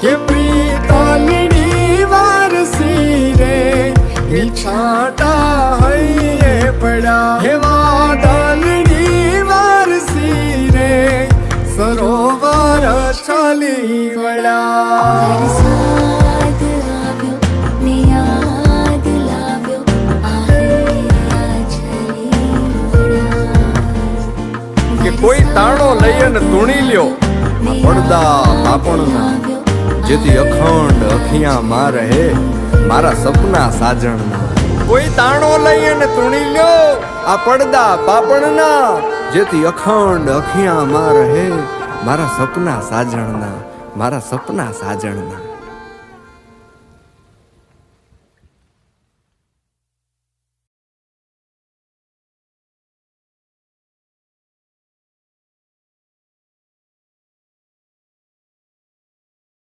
કે પ્રીતલની વારસી રે છાટા હૈયે પડ્યા હે વાદળની વારસી રે સરોવર ચાલી વળ્યા. વરસાદ આવ્યો ને યાદ લાવ્યો આ છલી વળ્યા. કે કોઈ તાણો લઈ અને તૂણી લ્યો આ પડદા પાપણના, જેથી અખંડ અખિયામાં રહે મારા સપના સાજણના. કોઈ તાણો લઈ અને તૂણી લ્યો આ પડદા પાપણના, જેથી અખંડ અખિયામાં રહે મારા સપના સાજણના, મારા સપના સાજણના.